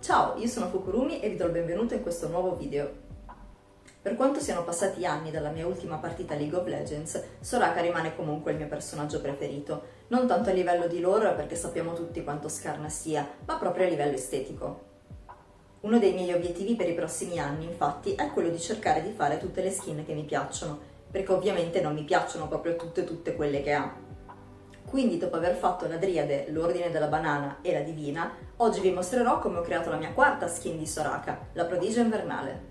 Ciao, io sono Fukurumi e vi do il benvenuto in questo nuovo video. Per quanto siano passati anni dalla mia ultima partita League of Legends, Soraka rimane comunque il mio personaggio preferito, non tanto a livello di lore perché sappiamo tutti quanto scarna sia, ma proprio a livello estetico. Uno dei miei obiettivi per i prossimi anni, infatti, è quello di cercare di fare tutte le skin che mi piacciono, perché ovviamente non mi piacciono proprio tutte quelle che ha. Quindi, dopo aver fatto la Driade, l'Ordine della Banana e la Divina, oggi vi mostrerò come ho creato la mia quarta skin di Soraka, la Prodigio Invernale.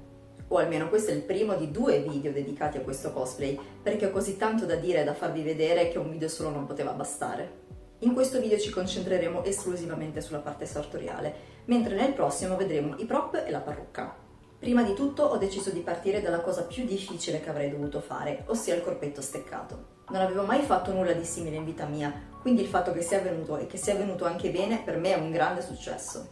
O almeno questo è il primo di 2 video dedicati a questo cosplay, perché ho così tanto da dire e da farvi vedere che un video solo non poteva bastare. In questo video ci concentreremo esclusivamente sulla parte sartoriale, mentre nel prossimo vedremo i prop e la parrucca. Prima di tutto ho deciso di partire dalla cosa più difficile che avrei dovuto fare, ossia il corpetto steccato. Non avevo mai fatto nulla di simile in vita mia, quindi il fatto che sia avvenuto e che sia avvenuto anche bene per me è un grande successo.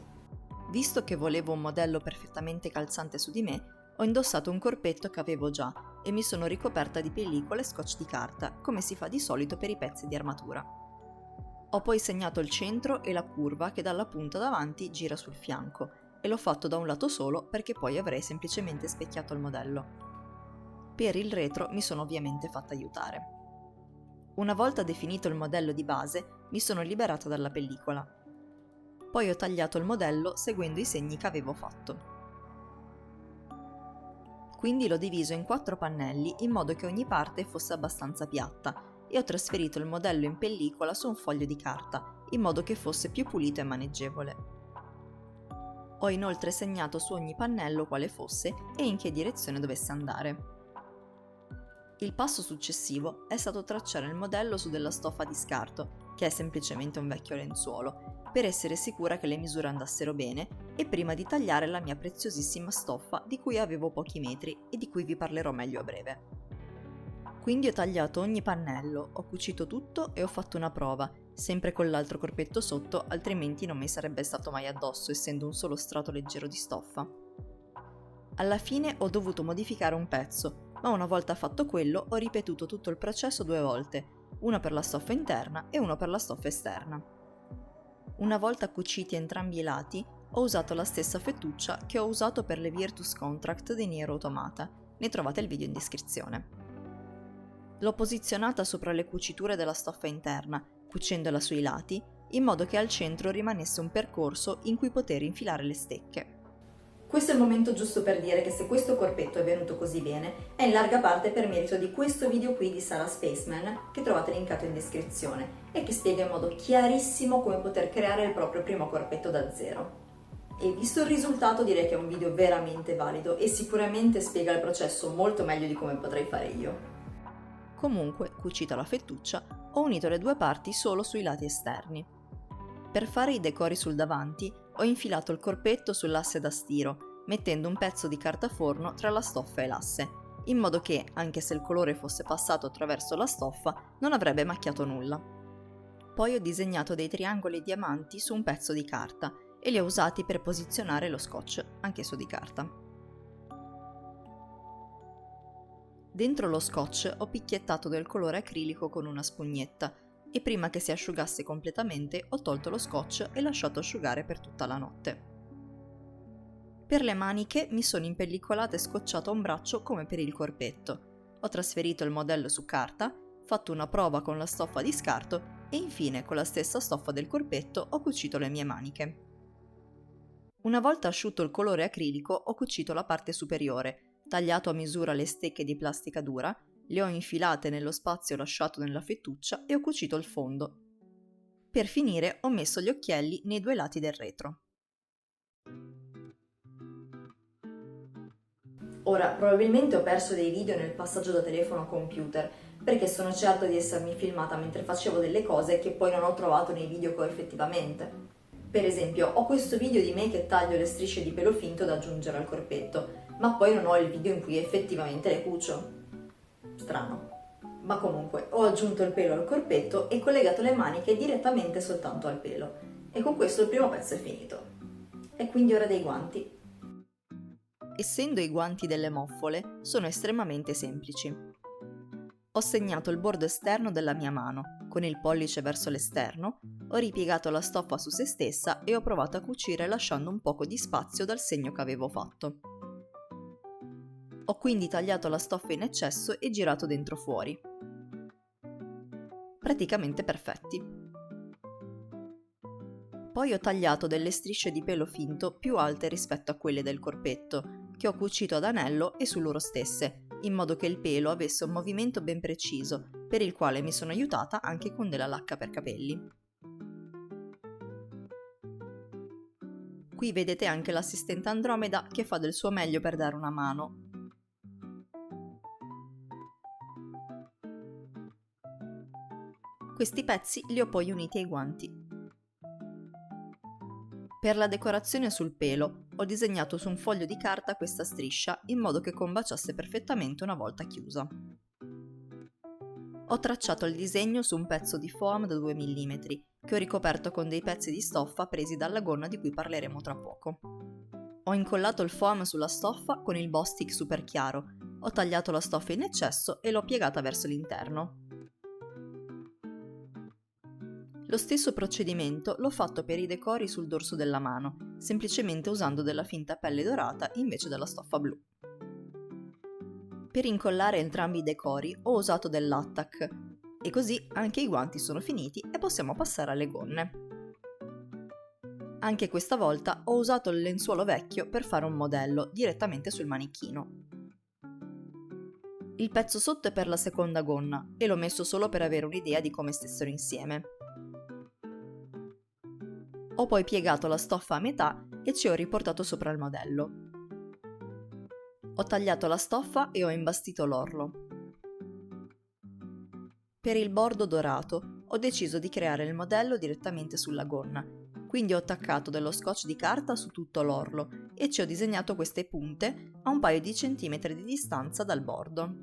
Visto che volevo un modello perfettamente calzante su di me, ho indossato un corpetto che avevo già e mi sono ricoperta di pellicola e scotch di carta, come si fa di solito per i pezzi di armatura. Ho poi segnato il centro e la curva che dalla punta davanti gira sul fianco, e l'ho fatto da un lato solo perché poi avrei semplicemente specchiato il modello. Per il retro mi sono ovviamente fatta aiutare. Una volta definito il modello di base, mi sono liberata dalla pellicola. Poi ho tagliato il modello seguendo i segni che avevo fatto. Quindi l'ho diviso in 4 pannelli in modo che ogni parte fosse abbastanza piatta e ho trasferito il modello in pellicola su un foglio di carta in modo che fosse più pulito e maneggevole. Ho inoltre segnato su ogni pannello quale fosse e in che direzione dovesse andare. Il passo successivo è stato tracciare il modello su della stoffa di scarto, che è semplicemente un vecchio lenzuolo, per essere sicura che le misure andassero bene e prima di tagliare la mia preziosissima stoffa di cui avevo pochi metri e di cui vi parlerò meglio a breve. Quindi ho tagliato ogni pannello, ho cucito tutto e ho fatto una prova, sempre con l'altro corpetto sotto, altrimenti non mi sarebbe stato mai addosso, essendo un solo strato leggero di stoffa. Alla fine ho dovuto modificare un pezzo, ma una volta fatto quello ho ripetuto tutto il processo 2 volte, una per la stoffa interna e una per la stoffa esterna. Una volta cuciti entrambi i lati, ho usato la stessa fettuccia che ho usato per le Virtus Contract di Nier Automata, ne trovate il video in descrizione. L'ho posizionata sopra le cuciture della stoffa interna, cucendola sui lati, in modo che al centro rimanesse un percorso in cui poter infilare le stecche. Questo è il momento giusto per dire che se questo corpetto è venuto così bene, è in larga parte per merito di questo video qui di Sara Spaceman, che trovate linkato in descrizione, e che spiega in modo chiarissimo come poter creare il proprio primo corpetto da zero. E visto il risultato direi che è un video veramente valido e sicuramente spiega il processo molto meglio di come potrei fare io. Comunque, cucita la fettuccia, ho unito le 2 parti solo sui lati esterni. Per fare i decori sul davanti, ho infilato il corpetto sull'asse da stiro, mettendo un pezzo di carta forno tra la stoffa e l'asse, in modo che, anche se il colore fosse passato attraverso la stoffa, non avrebbe macchiato nulla. Poi ho disegnato dei triangoli diamanti su un pezzo di carta e li ho usati per posizionare lo scotch, anch'esso di carta. Dentro lo scotch ho picchiettato del colore acrilico con una spugnetta e prima che si asciugasse completamente ho tolto lo scotch e lasciato asciugare per tutta la notte. Per le maniche mi sono impellicolata e scotchato un braccio come per il corpetto. Ho trasferito il modello su carta, fatto una prova con la stoffa di scarto e infine con la stessa stoffa del corpetto ho cucito le mie maniche. Una volta asciutto il colore acrilico ho cucito la parte superiore, tagliato a misura le stecche di plastica dura, le ho infilate nello spazio lasciato nella fettuccia e ho cucito il fondo. Per finire ho messo gli occhielli nei 2 lati del retro. Ora, probabilmente ho perso dei video nel passaggio da telefono a computer, perché sono certa di essermi filmata mentre facevo delle cose che poi non ho trovato nei video che ho effettivamente. Per esempio, ho questo video di me che taglio le strisce di pelo finto da aggiungere al corpetto, ma poi non ho il video in cui effettivamente le cucio. Strano. Ma comunque, ho aggiunto il pelo al corpetto e collegato le maniche direttamente soltanto al pelo. E con questo il primo pezzo è finito. E quindi ora dei guanti. Essendo i guanti delle moffole, sono estremamente semplici. Ho segnato il bordo esterno della mia mano, con il pollice verso l'esterno, ho ripiegato la stoffa su se stessa e ho provato a cucire lasciando un poco di spazio dal segno che avevo fatto. Ho quindi tagliato la stoffa in eccesso e girato dentro fuori. Praticamente perfetti. Poi ho tagliato delle strisce di pelo finto più alte rispetto a quelle del corpetto, che ho cucito ad anello e su loro stesse, in modo che il pelo avesse un movimento ben preciso, per il quale mi sono aiutata anche con della lacca per capelli. Qui vedete anche l'assistente Andromeda che fa del suo meglio per dare una mano. Questi pezzi li ho poi uniti ai guanti. Per la decorazione sul pelo ho disegnato su un foglio di carta questa striscia in modo che combaciasse perfettamente una volta chiusa. Ho tracciato il disegno su un pezzo di foam da 2 mm che ho ricoperto con dei pezzi di stoffa presi dalla gonna di cui parleremo tra poco. Ho incollato il foam sulla stoffa con il Boss Stick super chiaro, ho tagliato la stoffa in eccesso e l'ho piegata verso l'interno. Lo stesso procedimento l'ho fatto per i decori sul dorso della mano, semplicemente usando della finta pelle dorata invece della stoffa blu. Per incollare entrambi i decori ho usato dell'attack e così anche i guanti sono finiti e possiamo passare alle gonne. Anche questa volta ho usato il lenzuolo vecchio per fare un modello direttamente sul manichino. Il pezzo sotto è per la seconda gonna e l'ho messo solo per avere un'idea di come stessero insieme. Ho poi piegato la stoffa a metà e ci ho riportato sopra il modello. Ho tagliato la stoffa e ho imbastito l'orlo. Per il bordo dorato ho deciso di creare il modello direttamente sulla gonna, quindi ho attaccato dello scotch di carta su tutto l'orlo e ci ho disegnato queste punte a un paio di centimetri di distanza dal bordo.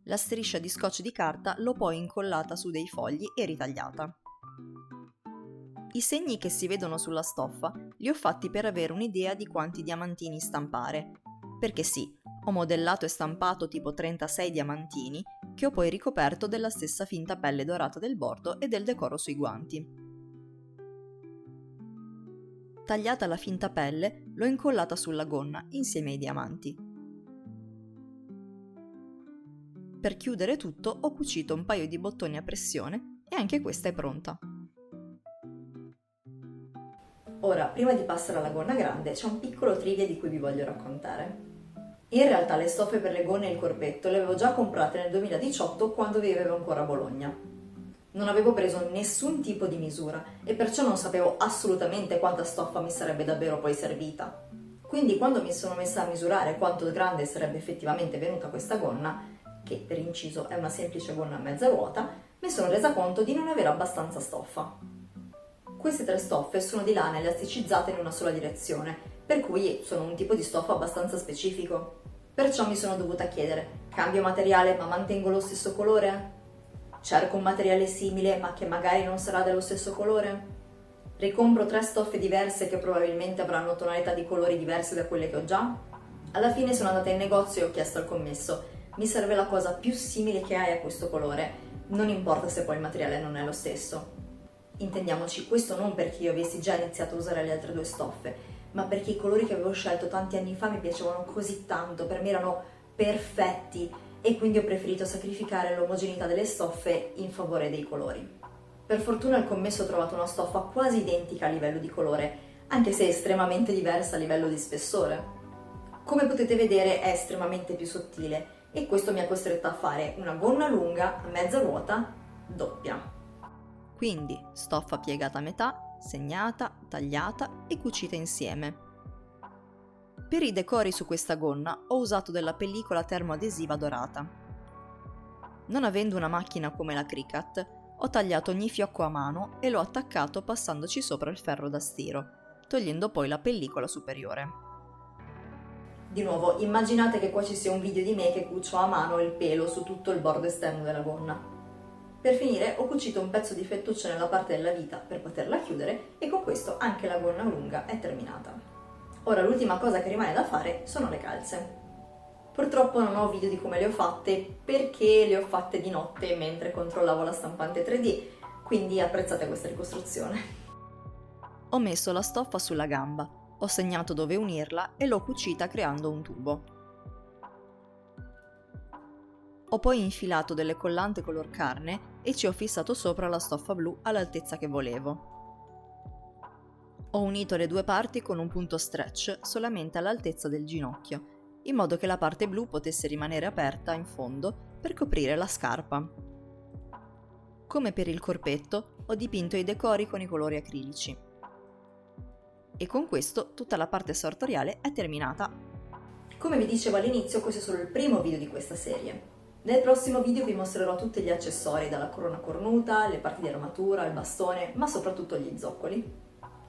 La striscia di scotch di carta l'ho poi incollata su dei fogli e ritagliata. I segni che si vedono sulla stoffa li ho fatti per avere un'idea di quanti diamantini stampare, perché sì, ho modellato e stampato tipo 36 diamantini che ho poi ricoperto della stessa finta pelle dorata del bordo e del decoro sui guanti. Tagliata la finta pelle, l'ho incollata sulla gonna insieme ai diamanti. Per chiudere tutto ho cucito un paio di bottoni a pressione e anche questa è pronta. Ora, prima di passare alla gonna grande, c'è un piccolo trivia di cui vi voglio raccontare. In realtà le stoffe per le gonne e il corpetto le avevo già comprate nel 2018 quando vivevo ancora a Bologna. Non avevo preso nessun tipo di misura e perciò non sapevo assolutamente quanta stoffa mi sarebbe davvero poi servita. Quindi quando mi sono messa a misurare quanto grande sarebbe effettivamente venuta questa gonna, che per inciso è una semplice gonna a mezza ruota, mi sono resa conto di non avere abbastanza stoffa. Queste 3 stoffe sono di lana elasticizzate in una sola direzione, per cui sono un tipo di stoffa abbastanza specifico. Perciò mi sono dovuta chiedere: cambio materiale ma mantengo lo stesso colore? Cerco un materiale simile ma che magari non sarà dello stesso colore? Ricompro 3 stoffe diverse che probabilmente avranno tonalità di colori diverse da quelle che ho già? Alla fine sono andata in negozio e ho chiesto al commesso: mi serve la cosa più simile che hai a questo colore, non importa se poi il materiale non è lo stesso. Intendiamoci, questo non perché io avessi già iniziato a usare le altre 2 stoffe, ma perché i colori che avevo scelto tanti anni fa mi piacevano così tanto, per me erano perfetti e quindi ho preferito sacrificare l'omogeneità delle stoffe in favore dei colori. Per fortuna il commesso ha trovato una stoffa quasi identica a livello di colore, anche se estremamente diversa a livello di spessore. Come potete vedere è estremamente più sottile e questo mi ha costretto a fare una gonna lunga a mezza ruota doppia. Quindi stoffa piegata a metà, segnata, tagliata e cucita insieme. Per i decori su questa gonna ho usato della pellicola termoadesiva dorata. Non avendo una macchina come la Cricut, ho tagliato ogni fiocco a mano e l'ho attaccato passandoci sopra il ferro da stiro, togliendo poi la pellicola superiore. Di nuovo, immaginate che qua ci sia un video di me che cucio a mano il pelo su tutto il bordo esterno della gonna. Per finire ho cucito un pezzo di fettuccio nella parte della vita per poterla chiudere e con questo anche la gonna lunga è terminata. Ora l'ultima cosa che rimane da fare sono le calze. Purtroppo non ho video di come le ho fatte perché le ho fatte di notte mentre controllavo la stampante 3D, quindi apprezzate questa ricostruzione. Ho messo la stoffa sulla gamba, ho segnato dove unirla e l'ho cucita creando un tubo. Ho poi infilato delle collante color carne e ci ho fissato sopra la stoffa blu all'altezza che volevo. Ho unito le due parti con un punto stretch solamente all'altezza del ginocchio, in modo che la parte blu potesse rimanere aperta in fondo per coprire la scarpa. Come per il corpetto, ho dipinto i decori con i colori acrilici. E con questo tutta la parte sartoriale è terminata. Come vi dicevo all'inizio, questo è solo il primo video di questa serie. Nel prossimo video vi mostrerò tutti gli accessori, dalla corona cornuta, le parti di armatura, il bastone, ma soprattutto gli zoccoli.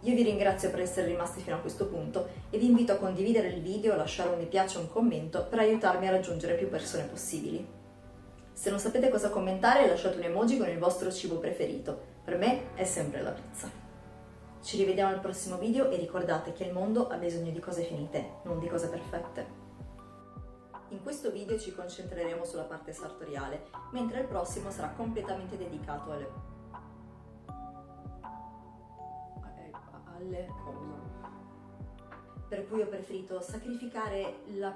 Io vi ringrazio per essere rimasti fino a questo punto e vi invito a condividere il video, lasciare un mi piace o un commento per aiutarmi a raggiungere più persone possibili. Se non sapete cosa commentare, lasciate un emoji con il vostro cibo preferito. Per me è sempre la pizza. Ci rivediamo al prossimo video e ricordate che il mondo ha bisogno di cose finite, non di cose perfette. In questo video ci concentreremo sulla parte sartoriale, mentre il prossimo sarà completamente dedicato alle cose. Per cui ho preferito sacrificare la